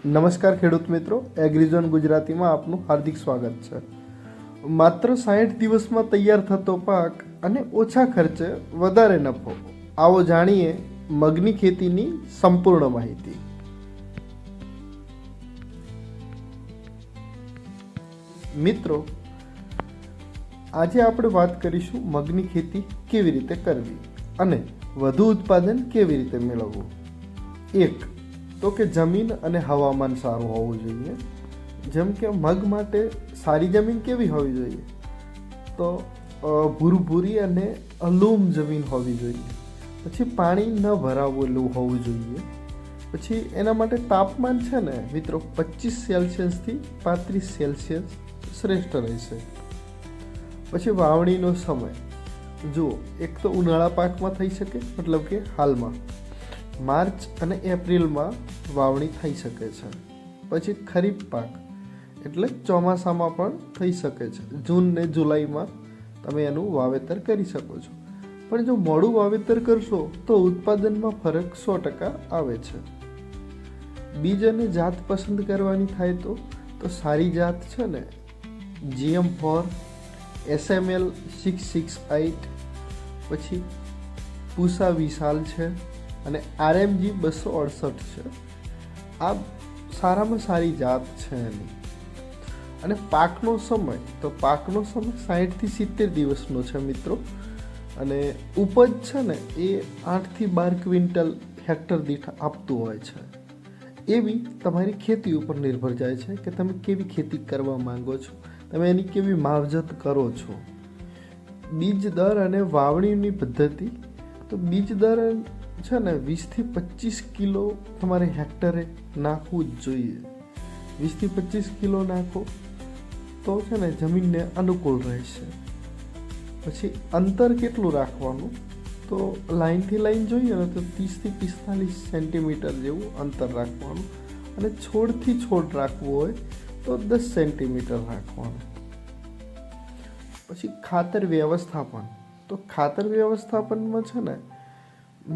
નમસ્કાર ખેડૂત મિત્રો, એગ્રીઝોન ગુજરાતીમાં આપનું હાર્દિક સ્વાગત છે. માત્ર 60 દિવસમાં તૈયાર થતો પાક અને ઓછા ખર્ચે વધારે નફો, આવો જાણીએ મગની ખેતીની સંપૂર્ણ માહિતી. મિત્રો, આજે આપણે વાત કરીશું મગની ખેતી કેવી રીતે કરવી અને વધુ ઉત્પાદન કેવી રીતે મેળવવું. એક તો કે જમીન અને હવામાન સારું હોવું જોઈએ. જેમ કે મગ માટે સારી જમીન કેવી હોવી જોઈએ? તો ભૂરભૂરી અને લૂમ જમીન હોવી જોઈએ. પછી પાણી ન ભરાવેલું હોવું જોઈએ. પછી એના માટે તાપમાન છે ને મિત્રો 25 સેલ્સિયસથી 35 સેલ્સિયસ શ્રેષ્ઠ રહેશે. પછી વાવણીનો સમય જુઓ, એક તો ઉનાળા પાકમાં થઈ શકે, મતલબ કે હાલમાં માર્ચ અને એપ્રિલમાં વાવણી થઈ શકે છે. પછી ખરીફ પાક એટલે ચોમાસામાં પણ થઈ શકે છે. જૂન ને જુલાઈમાં તમે એનું વાવેતર કરી શકો છો. પણ જો મોડું વાવેતર કરશો તો ઉત્પાદનમાં ફરક 100% આવે છે. બીજ અને જાત પસંદ કરવાની થાય તો સારી જાત છે ને GM4, SML 668, પછી પૂસા વિશાલ છે અને RMG 268 છે. આ સારામાં સારી જાત છે એની. અને પાકનો સમય 60થી 70 દિવસનો છે મિત્રો. અને ઉપજ છે ને એ 8થી 12 ક્વિન્ટલ હેક્ટર દીઠ આપતું હોય છે. એવી તમારી ખેતી ઉપર નિર્ભર જાય છે કે તમે કેવી ખેતી કરવા માંગો છો, તમે એની કેવી માવજત કરો છો. બીજ દર અને વાવણીની પદ્ધતિ, તો બીજ દર છે ને 20થી 25 કિલો તમારે હેક્ટરે નાખવું જ જોઈએ. 20થી 25 કિલો નાખો તો છે ને જમીનને અનુકૂળ રહેશે. પછી અંતર કેટલું રાખવાનું? તો લાઈનથી લાઈન જોઈએ ને તો 30થી 45 સેન્ટીમીટર જેવું અંતર રાખવાનું. અને છોડથી છોડ રાખવું હોય તો 10 સેન્ટીમીટર રાખવાનું. પછી ખાતર વ્યવસ્થાપન, તો ખાતર વ્યવસ્થાપનમાં છે ને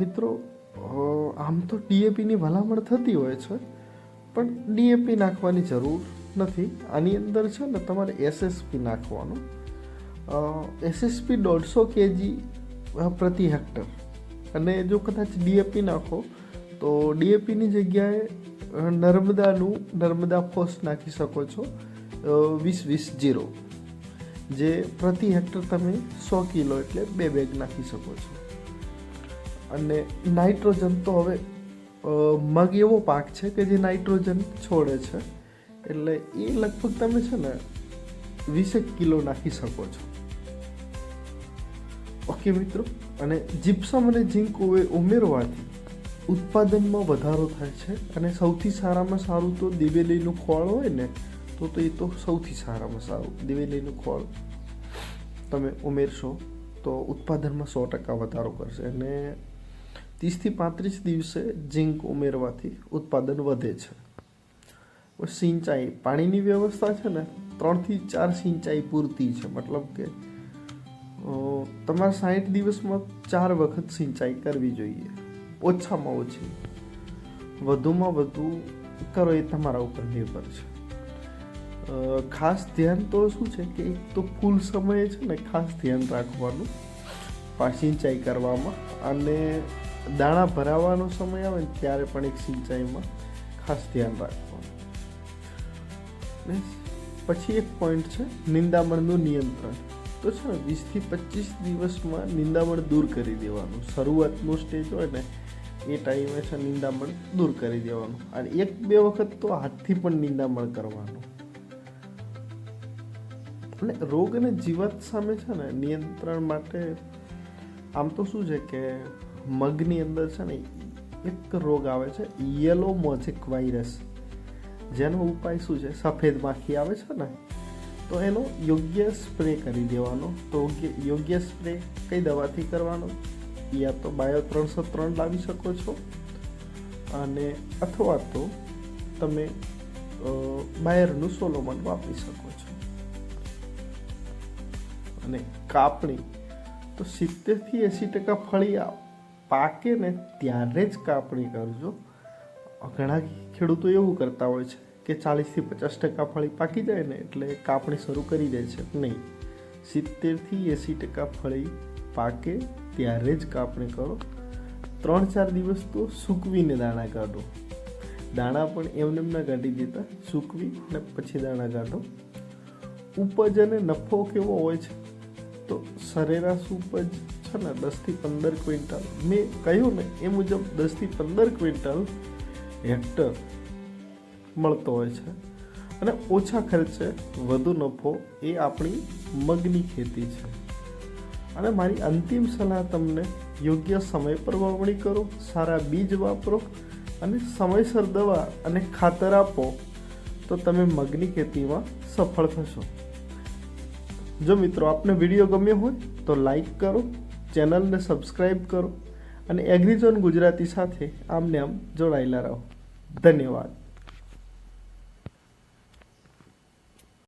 મિત્રો આમ તો DAPની ભલામણ થતી હોય છે, પણ DAP નાખવાની જરૂર નથી. આની અંદર છે ને તમારે SSP નાખવાનું. SSP 150 kg પ્રતિ હેક્ટર. અને જો કદાચ DAP નાખો તો DAPની જગ્યાએ નર્મદા ફોસ નાખી શકો છો 20-20-0, જે પ્રતિ હેક્ટર તમે 100 કિલો એટલે 2 બેગ નાખી શકો છો. અને નાઇટ્રોજન તો હવે મગ એવો પાક છે કે જે નાઇટ્રોજન છોડે છે, એટલે એ લગભગ તમે છે ને 20 કિલો નાખી શકો છો. ઓકે મિત્રો. અને જીપ્સમ અને ઝીંક ઉમેરવાથી ઉત્પાદનમાં વધારો થાય છે. અને સૌથી સારામાં સારું તો દિવેલીનું ખોળ હોય ને તો એ તો સૌથી સારામાં સારું. દિવેલીનું ખોળ તમે ઉમેરશો તો ઉત્પાદનમાં 100% વધારો કરશે. અને 30થી 35 દિવસે ઝીંક ઉમેરવાથી ઉત્પાદન વધે છે. સિંચાઈ, પાણીની વ્યવસ્થા છે ને 3થી 4 સિંચાઈ પૂરતી છે. મતલબ કે તમારે 60 દિવસમાં 4 વખત સિંચાઈ કરવી જોઈએ, ઓછામાં ઓછી. વધુમાં વધુ કરો એ તમારા ઉપર નિર્ભર છે. ખાસ ધ્યાન તો શું છે કે એક તો ફૂલ સમયે છે ને ખાસ ધ્યાન રાખવાનું સિંચાઈ કરવામાં. અને દાણા ભરાવાનો સમય આવે ને ત્યારે પણ એક સિંચાઈમાં ખાસ ધ્યાન રાખવાનું. પછી એક પોઈન્ટ છે નિંદામણનું નિયંત્રણ. તો છે ને 20થી 25 દિવસમાં નિંદામણ દૂર કરી દેવાનું. શરૂઆતનો સ્ટેજ હોય ને એ ટાઈમે છે નિંદામણ દૂર કરી દેવાનું. અને 1-2 વખત તો હાથથી પણ નિંદામણ કરવાનું. અને રોગ અને જીવાત સામે છે ને નિયંત્રણ માટે આમ તો શું છે કે મગની અંદર છે ને એક રોગ આવે છે યલો મોઝેક વાયરસ, જેનો ઉપાય શું છે, સફેદ માખી આવે છે ને તો એનો યોગ્ય સ્પ્રે કરી દેવાનો. તો યોગ્ય સ્પ્રે કઈ દવાથી કરવાનો? યા તો બાયો 303 લાવી શકો છો, અને અથવા તો તમે બાયરનું સોલોમન વાપરી શકો છો. અને કાપણી તો 70થી 80% ફળિયા પાકે ને ત્યારે જ કાપણી કરજો. ઘણા ખેડૂતો એવું કરતા હોય છે કે 40થી 50% ફળી પાકી જાય ને એટલે કાપણી શરૂ કરી દે છે. નહીં, 70થી 80% ફળી પાકે ત્યારે જ કાપણી કરો. 3-4 દિવસ તો સૂકવીને દાણા કાઢો. દાણા પણ એમને ના કાઢી દેતા, સૂકવી ને પછી દાણા કાઢો. ઉપજ અને નફો કેવો હોય છે તો સરેરાશ ઉપજ છે ને 10થી 15 ક્વિન્ટલ, મેં કહ્યું ને એ મુજબ 10થી 15 ક્વિન્ટલ હેક્ટર મળતો હોય છે. અને ઓછા ખર્ચે વધુ નફો એ આપણી મગની ખેતી છે. અને મારી અંતિમ સલાહ તમને, યોગ્ય સમય પર વાવણી કરો, સારા બીજ વાપરો અને સમયસર દવા અને ખાતર આપો તો તમે મગની ખેતીમાં સફળ થશો. જો મિત્રો આપને વિડીયો ગમ્યો હોય તો લાઈક કરો, ચેનલને સબસ્ક્રાઈબ કરો અને એગ્રીઝોન ગુજરાતી સાથે આમને આમ જોડાયેલા રહો. ધન્યવાદ.